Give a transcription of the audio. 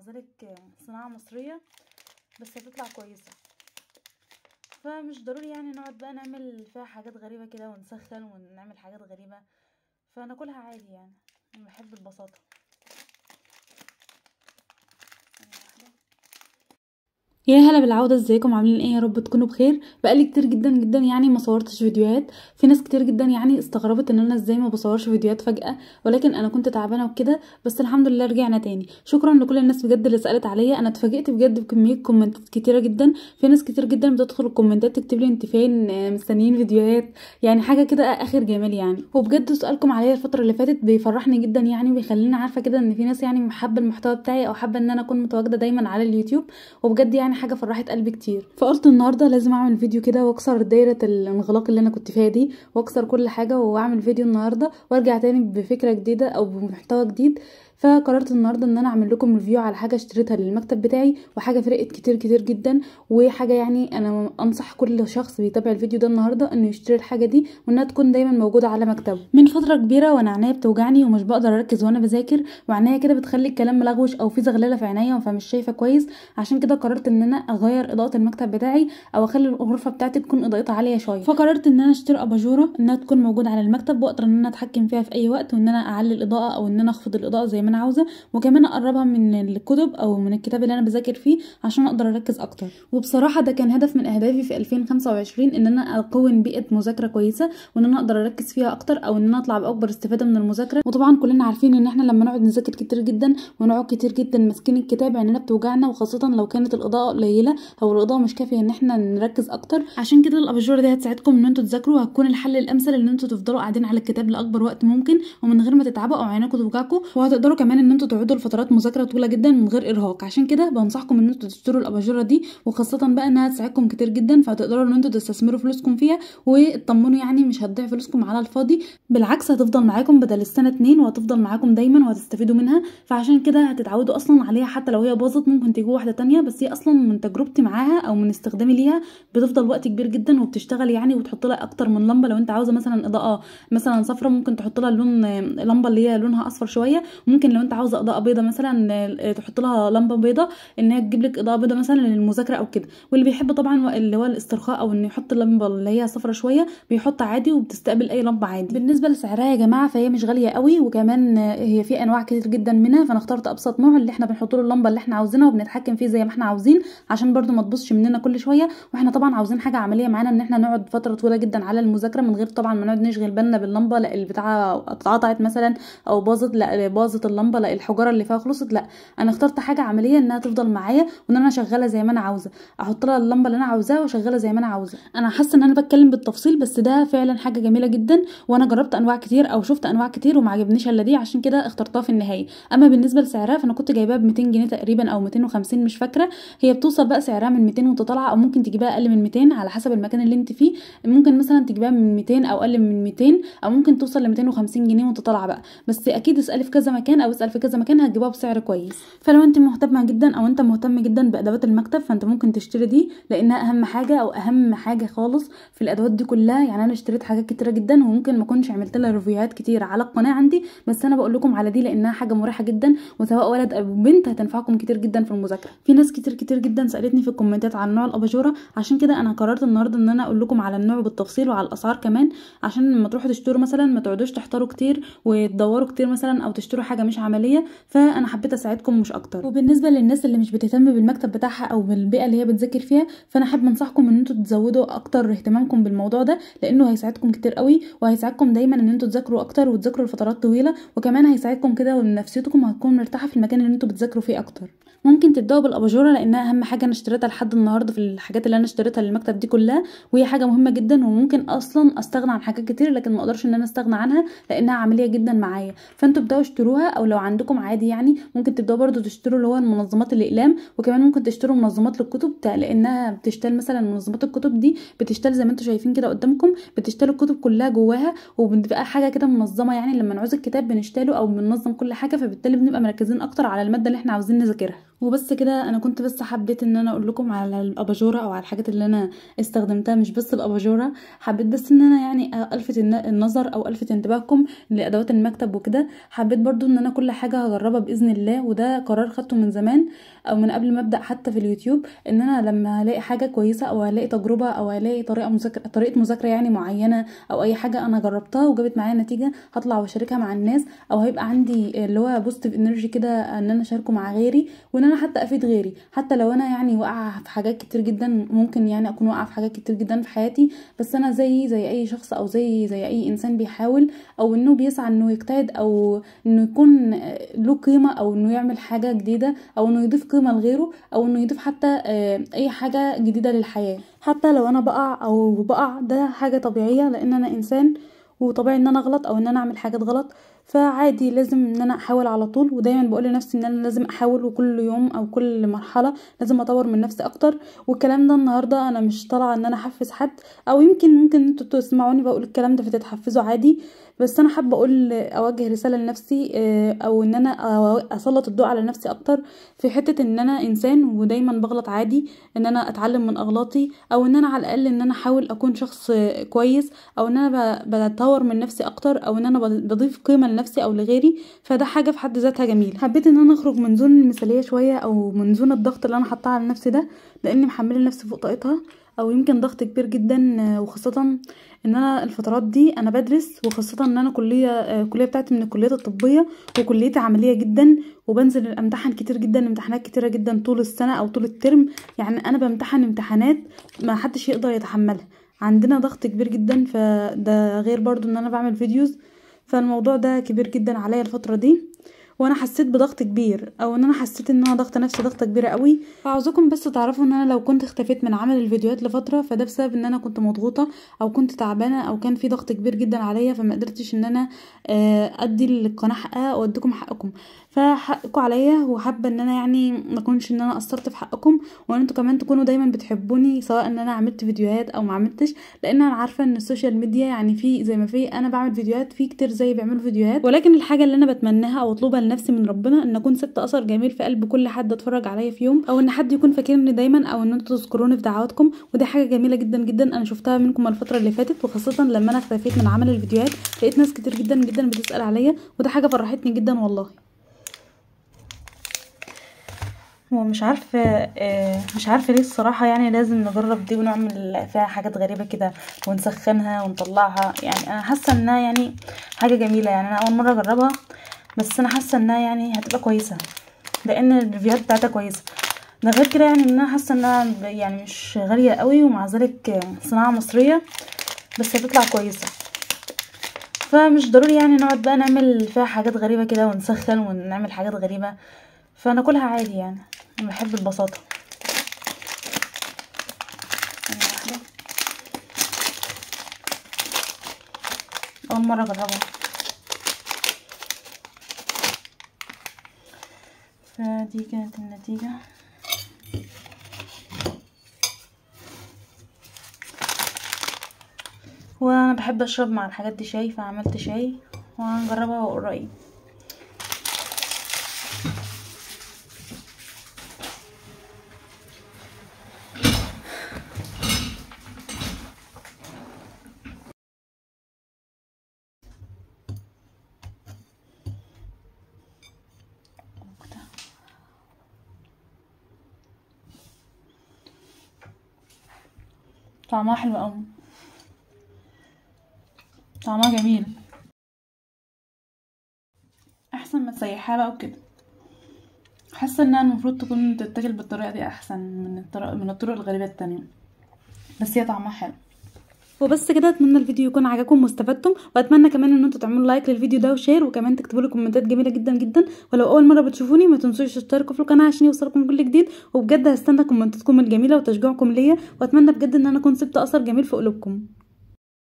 ذلك صناعة مصرية بس هتطلع كويسة. فمش ضروري يعني نقعد بقى نعمل فيها حاجات غريبة كده ونسخن ونعمل حاجات غريبة، فناكلها عادي يعني. انا بحب البساطة. يا هلا بالعوده، ازيكم عاملين ايه؟ يا رب تكونوا بخير. بقالي كتير جدا جدا يعني ما صورتش فيديوهات. في ناس كتير جدا يعني استغربت ان انا ازاي ما بصورش فيديوهات فجاه، ولكن انا كنت تعبانه وكده، بس الحمد لله رجعنا تاني. شكرا لكل الناس بجد اللي سالت عليا. انا اتفاجئت بجد بكميه كومنتات كتيره جدا. في ناس كتير جدا بتدخل الكومنتات تكتب لي انت فين، مستنيين فيديوهات، يعني حاجه كده اخر جمال يعني. وبجد سؤالكم عليا الفتره اللي فاتت بيفرحني جدا يعني، وبيخليني عارفه كده ان في ناس يعني حابه المحتوى بتاعي او حابه ان انا اكون متواجده دايما على اليوتيوب، وبجد يعني حاجه فرحت قلبي كتير. فقلت النهارده لازم اعمل فيديو كده واكسر دايره الانغلاق اللي انا كنت فيها دي، واكسر كل حاجه واعمل فيديو النهارده وارجع تاني بفكره جديده او بمحتوى جديد. فقررت النهارده ان انا اعمل لكم ريفيو على حاجه اشتريتها للمكتب بتاعي، وحاجه فرقت كتير كتير جدا، وحاجه يعني انا انصح كل شخص بيتابع الفيديو ده النهارده انه يشتري الحاجه دي، وانها تكون دايما موجوده على مكتبه. من فتره كبيره وانا عينيا بتوجعني ومش بقدر اركز وانا بذاكر، وعينيا كده بتخلي الكلام ملغوش او في زغلله في عينيا فمش شايفه كويس. عشان كده قررت ان انا اغير اضاءه المكتب بتاعي او اخلي الغرفه بتاعتي تكون اضاءتها عاليه شويه. فقررت ان انا اشتري اباجوره انها تكون موجوده على المكتب، واقدر ان انا اتحكم فيها في اي وقت، وان انا اعلي الاضاءه او ان انا اخفض الاضاءه زي ما انا عاوزه، وكمان اقربها من الكتب او من الكتاب اللي انا بذاكر فيه عشان اقدر اركز اكتر. وبصراحه ده كان هدف من اهدافي في 2025، ان انا اكون بيئه مذاكره كويسه، وان انا اقدر اركز فيها اكتر، او ان انا اطلع باكبر استفاده من المذاكره. وطبعا كلنا عارفين ان احنا لما نقعد نذاكر كتير جدا ونقعد كتير جدا ماسكين الكتاب عيننا بتوجعنا، وخاصه لو كانت الاضاءه قليله او الاضاءه مش كافيه ان احنا نركز اكتر. عشان كده الاباجوره دي هتساعدكم ان انتوا تذاكروا، وهتكون الحل الامثل ان انتوا تفضلوا قاعدين على الكتاب لاكبر وقت ممكن ومن غير ما تتعبوا او عينيكم توجعكم، وهتقدروا كمان ان انتوا تقعدوا لفترات مذاكره طويله جدا من غير ارهاق. عشان كده بنصحكم ان انتوا تشتروا الاباجوره دي، وخاصه بقى انها تساعدكم كتير جدا، فهتقدروا ان انتوا تستثمروا فلوسكم فيها وتطمنوا يعني مش هتضيع فلوسكم على الفاضي، بالعكس هتفضل معاكم بدل السنه 2 وهتفضل معاكم دايما وهتستفيدوا منها. فعشان كده هتتعودوا اصلا عليها، حتى لو هي باظت ممكن تجيبوا واحده تانية، بس هي اصلا من تجربتي معاها او من استخدامي ليها بتفضل وقت كبير جدا وبتشتغل يعني، وتحط لها اكتر من لمبه. لو انت عاوزه مثلا اضاءه مثلا صفرا ممكن تحط لها لون لمبه اللي هي لونها اصفر شويه، ممكن لو انت عاوزه اضاءه بيضه مثلا تحط لها لمبه بيضه انها تجيب لك اضاءه بيضه مثلا للمذاكره او كده. واللي بيحب طبعا اللي هو الاسترخاء او انه يحط اللمبه اللي هي صفرا شويه بيحط عادي وبتستقبل اي لمبه عادي. بالنسبه لسعرها يا جماعه فهي مش غاليه قوي، وكمان هي في انواع كتير جدا منها، فانا اخترت ابسط نوع اللي احنا بنحط له اللمبه اللي احنا عاوزينها وبنتحكم فيه زي ما احنا عاوزين، عشان برده ما تبصش مننا كل شويه. واحنا طبعا عاوزين حاجه عمليه معانا ان احنا نقعد فتره طويله جدا على المذاكره من غير طبعا ما نقعد نشغل بالنا باللمبه، لا البتاعه اتقطعت مثلا او باظت، لا باظت اللمبه، لا الحجره اللي فيها خلصت، لا انا اخترت حاجه عمليه انها تفضل معايا وان انا شغاله زي ما انا عاوزه، احط لها اللمبه اللي انا عاوزاها واشغلها زي ما انا عاوزه. انا حاسه ان انا بتكلم بالتفصيل، بس ده فعلا حاجه جميله جدا، وانا جربت انواع كتير او شفت انواع كتير وما عجبنيش الا دي، عشان كده اخترتها في النهايه. اما بالنسبه لسعرها فانا كنت جايباها ب 200 جنيه تقريبا او 250 مش فاكره، هي بتوصل بقى سعرها من 200 وانت طالعه، او ممكن تجيبها اقل من 200 على حسب المكان اللي انت فيه. ممكن مثلا تجيبها من 200 او اقل من 200، او ممكن توصل ل 250 جنيه وانت طالعه بقى، بس اكيد اسالي في كذا مكان او اسال في كذا مكان هتجيبها بسعر كويس. فلو انت مهتمه جدا او انت مهتم جدا بادوات المكتب فانت ممكن تشتري دي، لانها اهم حاجه او اهم حاجه خالص في الادوات دي كلها. يعني انا اشتريت حاجات كتيره جدا وممكن ما اكونش عملت لها ريفيوهات كتير على القناه عندي، بس انا بقول لكم على دي لانها حاجه مريحه جدا، وسواء ولد او بنت هتنفعكم كتير جدا في المذاكره. في ناس كتير كتير جدا سالتني في الكومنتات عن نوع الاباجوره، عشان كده انا قررت النهارده ان انا اقول لكم على النوع بالتفصيل وعلى الاسعار كمان، عشان لما تروحوا تشتروا مثلا ما تقعدوش تحتاروا كتير وتدوروا كتير مثلا او تشتروا حاجه مش عمليه. فانا حبيت اساعدكم مش اكتر. وبالنسبه للناس اللي مش بتهتم بالمكتب بتاعها او بالبيئه اللي هي بتذاكر فيها، فانا حابه انصحكم ان انتوا تزودوا اكتر اهتمامكم بالموضوع ده، لانه هيساعدكم كتير قوي، وهيساعدكم دايما ان انتوا تذاكروا اكتر وتذاكروا لفترات طويله، وكمان هيساعدكم كده وان نفسيتكم هتكون مرتاحه في المكان اللي انتوا بتذاكروا فيه اكتر. ممكن تبداوا بالاباجوره لانها اهم حاجه انا اشتريتها لحد النهارده في الحاجات اللي انا اشتريتها للمكتب دي كلها، وهي حاجه مهمه جدا، وممكن اصلا استغنى عن حاجات كتير لكن ما اقدرش ان انا استغنى عنها لانها عمليه جدا معايا. فانتوا ابداوا اشتروها، او لو عندكم عادي يعني ممكن تبداوا برضو تشتروا اللي هو منظمات الاقلام، وكمان ممكن تشتروا منظمات للكتب لانها بتشتغل مثلا منظمات الكتب دي بتشتغل زي ما انتوا شايفين كده قدامكم، بتشتغل الكتب كلها جواها وبتبقى حاجه كده منظمه، يعني لما نعوز الكتاب بنشتغله او بننظم كل حاجه، فبالتالي بنبقى مركزين اكتر على الماده اللي احنا عاوزين نذاكرها. وبس كده. انا كنت بس حبيت ان انا اقول لكم على الاباجوره او على الحاجات اللي انا استخدمتها، مش بس الاباجوره، حبيت بس ان انا يعني الفت النظر او الفت انتباهكم لادوات المكتب وكده. حبيت برضو ان انا كل حاجه هجربها باذن الله، وده قرار خدته من زمان او من قبل ما ابدا حتى في اليوتيوب، ان انا لما هلاقي حاجه كويسه او هلاقي تجربه او هلاقي طريقه مذاكره يعني معينه، او اي حاجه انا جربتها وجابت معايا نتيجه، هطلع واشاركها مع الناس، او هيبقى عندي اللي هو بوزيتيف انرجي كده ان انا اشاركه مع غيري، وان انا حتى افيد غيري. حتى لو انا يعني واقعه في حاجات كتير جدا، ممكن يعني اكون واقعه في حاجات كتير جدا في حياتي، بس انا زي اي شخص او زي اي انسان بيحاول او انه بيسعى انه يجتهد او انه يكون له قيمه، او انه يعمل حاجه جديده، او انه يضيف قيمه لغيره، او انه يضيف حتى اي حاجه جديده للحياه. حتى لو انا بقع ده حاجه طبيعيه، لان انا انسان وطبيعي ان انا اغلط او ان انا اعمل حاجات غلط، فعادي لازم ان انا احاول على طول. ودايما بقول لنفسي ان انا لازم احاول، وكل يوم او كل مرحله لازم اطور من نفسي اكتر. والكلام ده النهارده انا مش طالعه ان انا احفز حد، او ممكن انتوا تسمعوني بقول الكلام ده فتتحفزوا عادي، بس انا حابه اوجه رساله لنفسي، او ان انا اسلط الضوء على نفسي اكتر في حته ان انا انسان ودايما بغلط عادي، ان انا اتعلم من اغلاطي، او ان انا على الاقل ان انا احاول اكون شخص كويس، او ان انا بطور من نفسي اكتر، او ان انا بضيف قيمه لنفسي او لغيري. فده حاجه في حد ذاتها جميله. حبيت ان انا اخرج من زون المثاليه شويه، او من زون الضغط اللي انا حاطاه على نفسي ده، لاني محمله نفسي فوق طاقتها، او يمكن ضغط كبير جدا. وخاصه ان انا الفترات دي انا بدرس، وخاصه ان انا الكليه بتاعتي من الكليات الطبيه، وكليتي عمليه جدا، وبنزل امتحن كتير جدا، امتحانات كتيره جدا طول السنه او طول الترم. يعني انا بمتحن امتحانات ما حدش يقدر يتحملها، عندنا ضغط كبير جدا. فده غير برضو ان انا بعمل فيديوز، فالموضوع ده كبير جدا عليا الفتره دي، وانا حسيت بضغط كبير، او ان انا حسيت ان انا ضغط نفسي ضغطه كبيره قوي. فعاوزاكم بس تعرفوا ان انا لو كنت اختفيت من عمل الفيديوهات لفتره، فده بسبب ان انا كنت مضغوطه، او كنت تعبانه، او كان في ضغط كبير جدا عليا، فما قدرتش ان انا ادي للقناه حقها واديكم حقكم. فحقكم عليا، وحابه ان انا يعني ما اكونش ان انا قصرت في حقكم، وان انتوا كمان تكونوا دايما بتحبوني، سواء ان انا عملت فيديوهات او ما عملتش، لان انا عارفه ان السوشيال ميديا يعني في زي ما في انا بعمل فيديوهات، في كتير زي بيعملوا فيديوهات، ولكن الحاجه اللي انا بتمناها او اطلبها لنفسي من ربنا ان اكون سبت اثر جميل في قلب كل حد اتفرج عليا في يوم، او ان حد يكون فاكرني دايما، او ان انتوا تذكروني في دعواتكم. ودي حاجه جميله جدا جدا انا شفتها منكم الفتره اللي فاتت، وخاصه لما انا اختفيت من عمل الفيديوهات لقيت ناس كتير جدا جدا بتسال عليا، وده حاجه فرحتني جدا والله. ومش عارفه ليه الصراحه، يعني لازم نجرب دي ونعمل فيها حاجات غريبه كده ونسخنها ونطلعها. يعني انا حاسه انها يعني حاجه جميله، يعني انا اول مره اجربها، بس انا حاسه انها يعني هتبقى كويسه، لان الريفيوهات بتاعتها كويسه. ده غير كده يعني ان انا حاسه انها يعني مش غاليه قوي، ومع ذلك صناعه مصريه، بس هتطلع كويسه. فمش ضروري يعني نقعد بقى نعمل فيها حاجات غريبه كده ونسخن ونعمل حاجات غريبه، فناكلها عادي. يعني انا بحب البساطه. اول مره اجربها، فدي كانت النتيجه. وانا بحب اشرب مع الحاجات دي شاي، فعملت شاي وهنجربها واقول رايي. طعمها حلو قوي، طعمها جميل، احسن ما تسيحها بقى وكده. حاسه انها المفروض تكون تتاكل بالطريقه دي احسن من الطرق الغريبه التانية، بس هي طعمها حلو. وبس كده، اتمنى الفيديو يكون عجبكم واستفدتم، واتمنى كمان ان انتوا تعملوا لايك للفيديو ده وشير، وكمان تكتبوا لي كومنتات جميله جدا جدا. ولو اول مره بتشوفوني ما تنسوش تشتركوا في القناه عشان يوصلكم كل جديد، وبجد هستنى كومنتاتكم الجميله وتشجيعكم ليا، واتمنى بجد ان انا اكون سبت اثر جميل في قلوبكم.